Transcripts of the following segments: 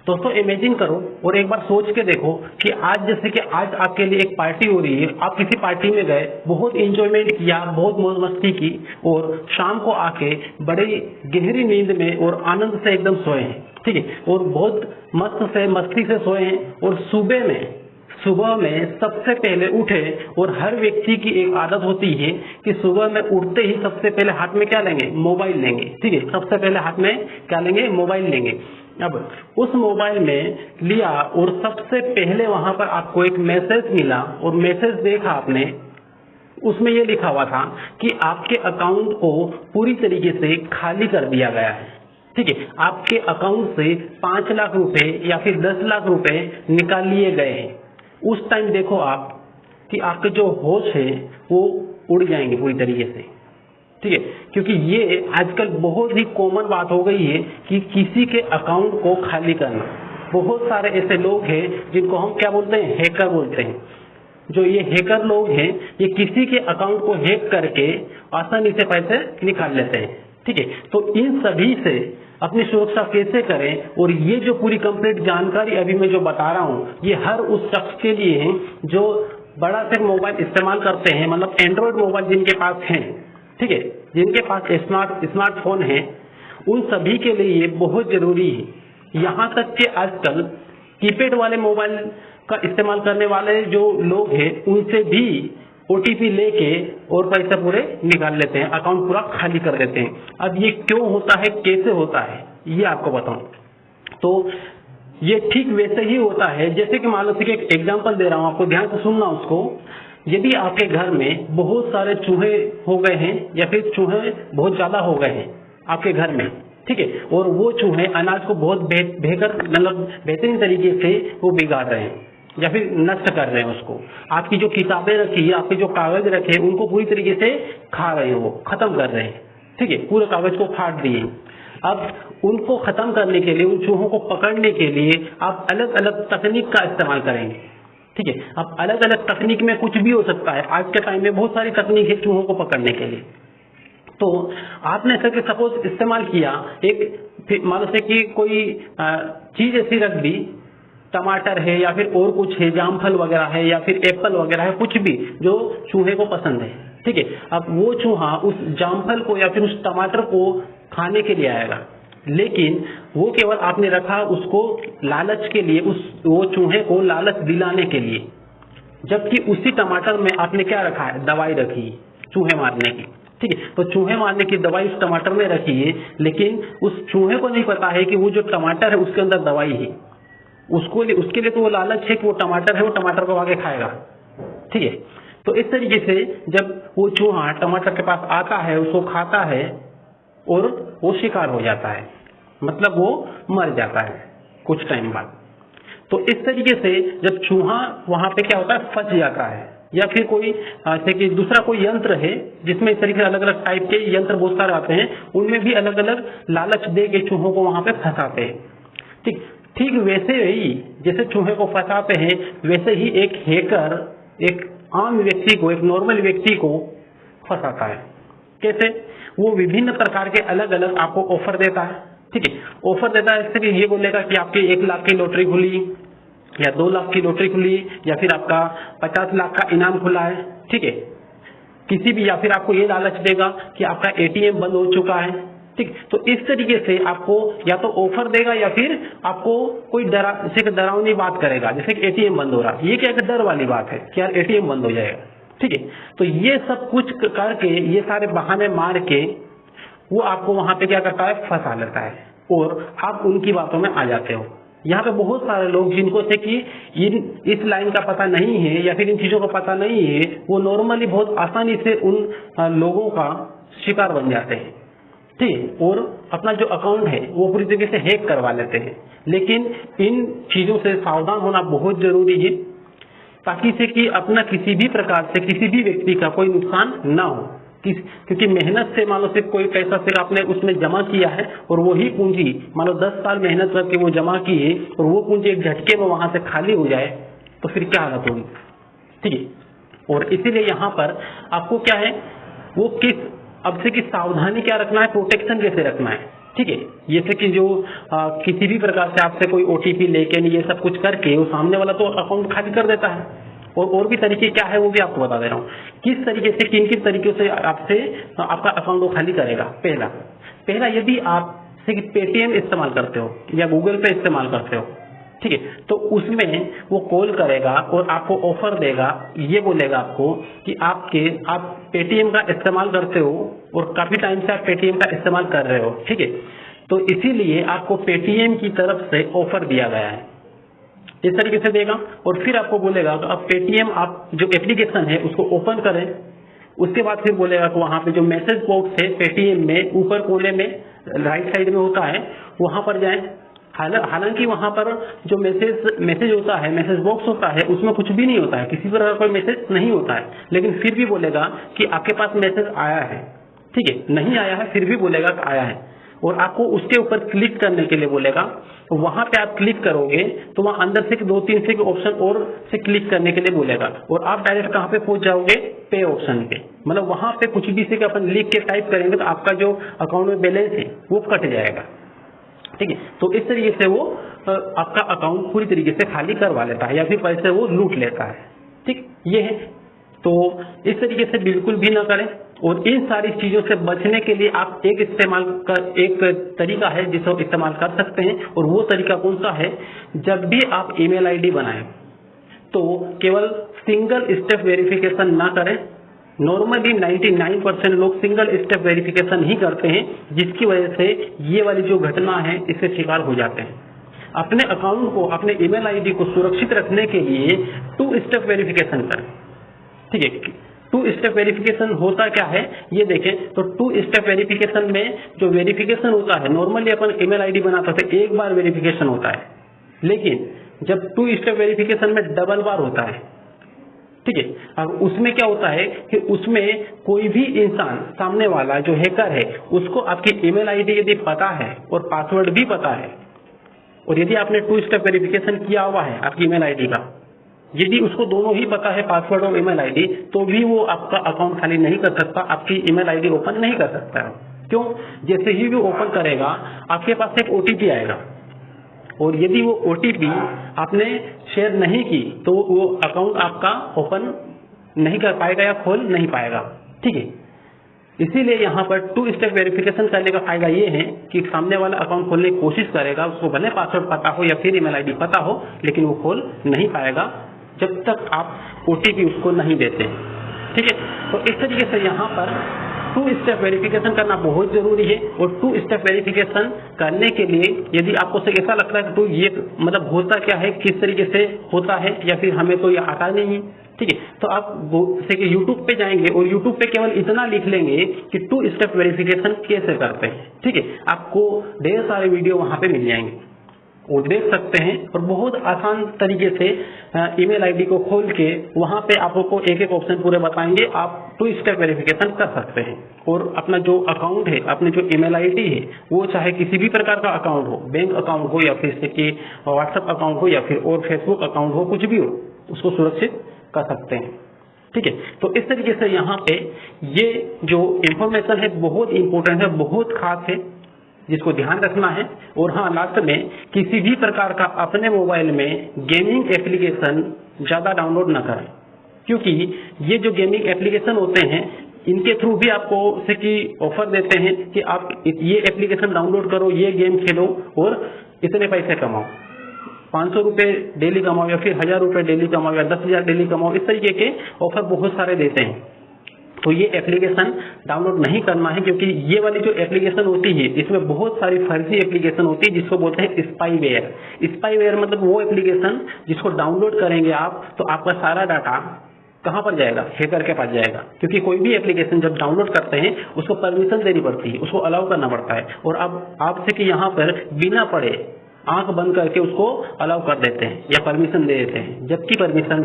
दोस्तों इमेजिन करो और एक बार सोच के देखो कि आज जैसे कि आज आपके लिए एक पार्टी हो रही है, आप किसी पार्टी में गए, बहुत इंजॉयमेंट किया, बहुत मौज मस्ती की और शाम को आके बड़ी गहरी नींद में और आनंद से एकदम सोए हैं, ठीक है, और बहुत मस्ती से सोए हैं और सुबह में सबसे पहले उठे और हर व्यक्ति की एक आदत होती है कि सुबह में उठते ही सबसे पहले हाथ में क्या लेंगे? मोबाइल लेंगे, ठीक है, सबसे पहले हाथ में क्या लेंगे? मोबाइल लेंगे। अब उस मोबाइल में लिया और सबसे पहले वहां पर आपको एक मैसेज मिला और मैसेज देखा आपने, उसमें यह लिखा हुआ था कि आपके अकाउंट को पूरी तरीके से खाली कर दिया गया है, ठीक है, आपके अकाउंट से 5 लाख रुपए या फिर 10 लाख रुपए निकाल लिए गए हैं। उस टाइम देखो आप कि आपके जो होश है वो उड़ जाएंगे पूरी तरीके से, ठीक है, क्योंकि ये आजकल बहुत ही कॉमन बात हो गई है कि किसी के अकाउंट को खाली करना। बहुत सारे ऐसे लोग हैं जिनको हम क्या बोलते हैं? हैकर बोलते हैं। जो ये हैकर लोग हैं ये किसी के अकाउंट को हैक करके आसानी से पैसे निकाल लेते हैं, ठीक है। तो इन सभी से अपनी सुरक्षा कैसे करें, और ये जो पूरी कंप्लीट जानकारी अभी मैं जो बता रहा हूँ ये हर उस शख्स के लिए है जो बड़ा से मोबाइल इस्तेमाल करते हैं, मतलब एंड्रॉयड मोबाइल जिनके पास हैं, ठीक है, जिनके पास स्मार्टफोन है, उन सभी के लिए ये बहुत जरूरी है। यहाँ तक कि आजकल कीपैड वाले मोबाइल का इस्तेमाल करने वाले जो लोग हैं उनसे भी ओटीपी लेके और पैसे पूरे निकाल लेते हैं, अकाउंट पूरा खाली कर देते हैं। अब ये क्यों होता है, कैसे होता है, ये आपको बताऊं। तो ये ठीक वैसे ही होता है जैसे कि मान लो कि एक एग्जांपल दे रहा हूं, आपको ध्यान से सुनना उसको। यदि आपके घर में बहुत सारे चूहे हो गए हैं या फिर चूहे बहुत ज्यादा हो गए हैं आपके घर में, ठीक है, और वो चूहे अनाज को बहुत बेहतरीन तरीके से वो बिगाड़ रहे हैं या फिर नष्ट कर रहे हैं उसको, आपकी जो किताबें रखी है, आपके जो कागज रखे हैं उनको पूरी तरीके से खा रहे हैं, वो खत्म कर रहे हैं, ठीक है, पूरे कागज को फाड़ दिए। अब उनको खत्म करने के लिए, उन चूहों को पकड़ने के लिए आप अलग अलग तकनीक का इस्तेमाल करेंगे, ठीक है। अब अलग अलग तकनीक में कुछ भी हो सकता है, आज के टाइम में बहुत सारी तकनीक है चूहों को पकड़ने के लिए। तो आपने सर सपोज इस्तेमाल किया, एक मान लो कि कोई चीज ऐसी रख दी, टमाटर है या फिर और कुछ है, जामफल वगैरह है या फिर एप्पल वगैरह है, कुछ भी जो चूहे को पसंद है, ठीक है। अब वो चूहा उस जामफल को या फिर उस टमाटर को खाने के लिए आएगा, लेकिन वो केवल आपने रखा उसको लालच के लिए, वो चूहे को लालच दिलाने के लिए, जबकि उसी टमाटर में आपने क्या रखा है? दवाई रखी चूहे मारने की, ठीक है। तो चूहे मारने की दवाई उस टमाटर में रखी है, लेकिन उस चूहे को नहीं पता है कि वो जो टमाटर है उसके अंदर दवाई है। उसके लिए तो वो लालच है कि वो टमाटर है, वो टमाटर को आगे खाएगा, ठीक है। तो इस तरीके से जब वो चूहा टमाटर के पास आता है, उसको खाता है और वो शिकार हो जाता है, मतलब वो मर जाता है कुछ टाइम बाद। तो इस तरीके से जब चूहा वहां पे क्या होता है? फंस जाता है, या फिर कोई जैसे कि दूसरा कोई यंत्र है जिसमें इस तरीके से अलग अलग टाइप के यंत्र बहुत सारे आते हैं, उनमें भी अलग अलग लालच दे के चूहों को वहां पे फंसाते हैं, ठीक वैसे ही जैसे चूहे को फंसाते हैं, वैसे ही एक हैकर एक आम व्यक्ति को, एक नॉर्मल व्यक्ति को फंसाता है। कैसे? वो विभिन्न प्रकार के अलग अलग आपको ऑफर देता है, ठीक है, ऑफर देता है। इससे ये बोलेगा कि आपकी 1 लाख की लॉटरी खुली या 2 लाख की लॉटरी खुली या फिर आपका 50 लाख का इनाम खुला है, ठीक है, किसी भी, या फिर आपको ये लालच देगा कि आपका एटीएम बंद हो चुका है, ठीक। तो इस तरीके से आपको या तो ऑफर देगा या फिर आपको कोई डरावनी बात करेगा, जैसे कि एटीएम बंद हो रहा है। ये क्या डर वाली बात है कि यार एटीएम बंद हो जाएगा, ठीक है। तो ये सब कुछ करके, ये सारे बहाने मार के वो आपको वहां पे क्या करता है? फंसा लेता है और आप उनकी बातों में आ जाते हो। यहाँ पे बहुत सारे लोग जिनको से कि इस लाइन का पता नहीं है या फिर इन चीजों का पता नहीं है, वो नॉर्मली बहुत आसानी से उन लोगों का शिकार बन जाते हैं, ठीक है, और अपना जो अकाउंट है वो पूरी तरीके से हैक करवा लेते हैं। लेकिन इन चीजों से सावधान होना बहुत जरूरी है, ताकि से कि अपना किसी भी प्रकार से किसी भी व्यक्ति का कोई नुकसान ना हो, क्योंकि मेहनत से मान लो सिर्फ कोई पैसा सिर्फ आपने उसमें जमा किया है और वही पूंजी मान लो 10 साल मेहनत करके वो जमा की है और वो पूंजी एक झटके में वहां से खाली हो जाए तो फिर क्या हालत होगी, ठीक है। और इसीलिए यहाँ पर आपको क्या है, वो अब से कि सावधानी क्या रखना है, प्रोटेक्शन कैसे रखना है, ठीक है। ये से कि जो किसी भी प्रकार से आपसे कोई ओटीपी लेके ये सब कुछ करके वो सामने वाला तो अकाउंट खाली कर देता है। और भी तरीके क्या है वो भी आपको बता दे रहा हूँ, किस तरीके से किन किन तरीकों से आपसे आपका अकाउंट वो खाली करेगा। पहला यदि आप पेटीएम इस्तेमाल करते हो या गूगल पे इस्तेमाल करते हो, ठीक है, तो उसमें वो कॉल करेगा और आपको ऑफर देगा, ये बोलेगा आपको कि आप पेटीएम का इस्तेमाल करते हो और काफी टाइम से आप पेटीएम का इस्तेमाल कर रहे हो, ठीक है, तो इसीलिए आपको पेटीएम की तरफ से ऑफर दिया गया है, इस तरीके से देगा। और फिर आपको बोलेगा कि अब पेटीएम आप जो एप्लीकेशन है उसको ओपन करें। उसके बाद फिर बोलेगा कि वहां पे जो मैसेज बॉक्स है पेटीएम में ऊपर कोने में राइट साइड में होता है वहां पर जाएं। हालांकि वहां पर जो मैसेज होता है, मैसेज बॉक्स होता है, उसमें कुछ भी नहीं होता है, किसी प्रकार का मैसेज नहीं होता है, लेकिन फिर भी बोलेगा कि आपके पास मैसेज आया है, ठीक है, नहीं आया है फिर भी बोलेगा कि आया है, और आपको उसके ऊपर क्लिक करने के लिए बोलेगा। तो वहां पे आप क्लिक करोगे तो वहां अंदर से 2-3 से ऑप्शन और से क्लिक करने के लिए बोलेगा, और आप डायरेक्ट कहां पे पहुंच जाओगे, पे ऑप्शन पे। मतलब वहां पे कुछ भी से अपन लिख के टाइप करेंगे तो आपका जो अकाउंट में बैलेंस है वो कट जाएगा, ठीक है। तो इस तरीके से वो आपका अकाउंट पूरी तरीके से खाली करवा लेता है या फिर पैसे वो लूट लेता है, ठीक, ये है। तो इस तरीके से बिल्कुल भी ना करें। और इन सारी चीजों से बचने के लिए आप एक तरीका है जिसे इस्तेमाल कर सकते हैं, और वो तरीका कौन सा है, जब भी आप ईमेल आईडी बनाएं तो केवल सिंगल स्टेप वेरिफिकेशन ना करें। नॉर्मली 99% लोग सिंगल स्टेप वेरिफिकेशन ही करते हैं, जिसकी वजह से ये वाली जो घटना है इससे शिकार हो जाते हैं। अपने अकाउंट को, अपने ईमेल आईडी को सुरक्षित रखने के लिए 2 स्टेप वेरिफिकेशन करें, ठीक है। 2 स्टेप वेरिफिकेशन होता क्या है ये देखें। तो 2 स्टेप वेरिफिकेशन में जो वेरिफिकेशन होता है, नॉर्मली अपन ईमेल आईडी बनाते थे एक बार वेरिफिकेशन होता है, लेकिन जब 2 स्टेप वेरिफिकेशन में डबल बार होता है, ठीक है। अब उसमें क्या होता है कि उसमें कोई भी इंसान, सामने वाला जो हैकर है, उसको आपकी ईमेल आईडी यदि पता है और पासवर्ड भी पता है, और यदि आपने 2 स्टेप वेरिफिकेशन किया हुआ है आपकी ईमेल आईडी का, यदि उसको दोनों ही पता है, पासवर्ड और ईमेल आईडी, तो भी वो आपका अकाउंट खाली नहीं कर सकता, आपकी ईमेल आईडी ओपन नहीं कर सकता है। क्यों? जैसे ही वो ओपन करेगा आपके पास एक ओटीपी आएगा, और यदि वो ओटीपी आपने शेयर नहीं की तो वो अकाउंट आपका ओपन नहीं कर पाएगा या खोल नहीं पाएगा, ठीक है। इसीलिए यहाँ पर 2 स्टेप वेरिफिकेशन करने का फायदा ये है कि सामने वाला अकाउंट खोलने की कोशिश करेगा, उसको भले पासवर्ड पता हो या फिर ईमेल आईडी पता हो, लेकिन वो खोल नहीं पाएगा जब तक आप ओटीपी उसको नहीं देते, ठीक है। तो इस तरीके से यहाँ पर 2 स्टेप वेरिफिकेशन करना बहुत जरूरी है। और 2 स्टेप वेरिफिकेशन करने के लिए यदि आपको ऐसा लगता है कि तो ये मतलब होता क्या है, किस तरीके से होता है, या फिर हमें तो ये आता नहीं है, ठीक है, तो आप जैसे यूट्यूब पे जाएंगे और यूट्यूब पे केवल इतना लिख लेंगे कि 2 स्टेप वेरिफिकेशन कैसे करते हैं, ठीक है, आपको ढेर सारे वीडियो वहां पे मिल जाएंगे, वो देख सकते हैं। और बहुत आसान तरीके से ईमेल आईडी को खोल के वहां पे आपको एक ऑप्शन पूरे बताएंगे, आप 2 स्टेप वेरिफिकेशन कर सकते हैं। और अपना जो अकाउंट है, अपने जो ईमेल आईडी है, वो चाहे किसी भी प्रकार का अकाउंट हो, बैंक अकाउंट हो या फिर जैसे कि व्हाट्सएप अकाउंट हो या फिर और फेसबुक अकाउंट हो, कुछ भी हो, उसको सुरक्षित कर सकते हैं, ठीक है। तो इस तरीके से यहाँ पे ये जो इंफॉर्मेशन है बहुत इंपॉर्टेंट है, बहुत खास है, जिसको ध्यान रखना है। और हाँ, लास्ट में किसी भी प्रकार का अपने मोबाइल में गेमिंग एप्लीकेशन ज्यादा डाउनलोड न करें, क्योंकि ये जो गेमिंग एप्लीकेशन होते हैं इनके थ्रू भी आपको से कि ऑफर देते हैं कि आप ये एप्लीकेशन डाउनलोड करो, ये गेम खेलो और इतने पैसे कमाओ, 500 रुपए डेली कमाओ या फिर 1000 रुपए डेली कमाओ या 10,000 डेली कमाओ, इस तरीके के ऑफर बहुत सारे देते हैं। तो ये एप्लीकेशन डाउनलोड नहीं करना है, क्योंकि ये वाली जो एप्लीकेशन होती है इसमें बहुत सारी फर्जी एप्लीकेशन होती है, जिसको बोलते हैं स्पाईवेयर। स्पाईवेयर मतलब वो एप्लीकेशन जिसको डाउनलोड करेंगे आप तो आपका सारा डाटा कहां पर जाएगा, हैकर के पास जाएगा। क्योंकि कोई भी एप्लीकेशन जब डाउनलोड करते हैं उसको परमिशन देनी पड़ती है, उसको अलाउ करना पड़ता है, और अब आपसे कि यहाँ पर बिना पढ़े आंख बंद करके उसको अलाउ कर देते हैं या परमिशन दे देते हैं, जबकि परमिशन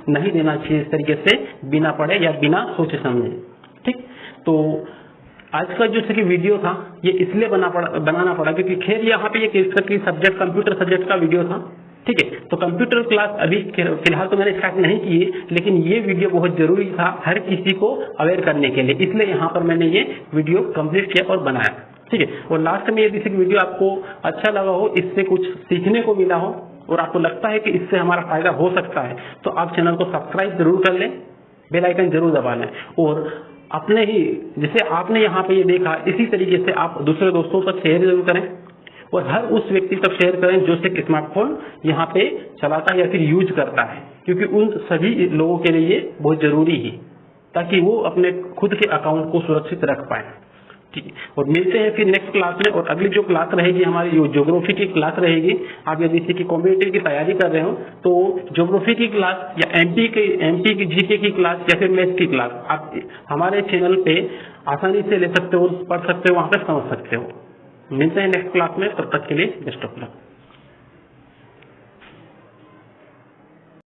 नहीं देना चाहिए इस तरीके से, बिना पढ़े या बिना सोचे समझे, ठीक। तो आज का जो वीडियो था ये इसलिए बनाना पड़ा क्योंकि खैर यहाँ पे एक सब्जेक्ट कंप्यूटर सब्जेक्ट का वीडियो था, ठीक है। तो कंप्यूटर क्लास अभी फिलहाल तो मैंने स्टार्ट नहीं की है, लेकिन ये वीडियो बहुत जरूरी था हर किसी को अवेयर करने के लिए, इसलिए यहाँ पर मैंने ये वीडियो कंप्लीट किया और बनाया। ठीक है। और लास्ट में यदि इस वीडियो आपको अच्छा लगा हो, इससे कुछ सीखने को मिला हो और आपको लगता है कि इससे हमारा फायदा हो सकता है, तो आप चैनल को सब्सक्राइब जरूर कर लें, बेल आइकन जरूर दबा लें और अपने ही जैसे आपने यहाँ पे ये देखा, इसी तरीके से आप दूसरे दोस्तों तक शेयर जरूर करें और हर उस व्यक्ति तक शेयर करें जो से स्मार्टफोन यहाँ पे चलाता है या फिर यूज करता है, क्योंकि उन सभी लोगों के लिए बहुत जरूरी है ताकि वो अपने खुद के अकाउंट को सुरक्षित रख पाए। ठीक है, और मिलते हैं फिर नेक्स्ट क्लास में। और अगली जो क्लास रहेगी हमारी जो ज्योग्राफी की क्लास रहेगी, आप यदि इसी की कॉम्पिटिटिव की तैयारी कर रहे हो तो ज्योग्राफी की क्लास या एमपी की जीके की क्लास या फिर मैथ्स की क्लास आप हमारे चैनल पे आसानी से ले सकते हो, पढ़ सकते हो, वहां पे समझ सकते हो। मिलते हैं नेक्स्ट क्लास में, तब तक के लिए बेस्ट ऑफ लक।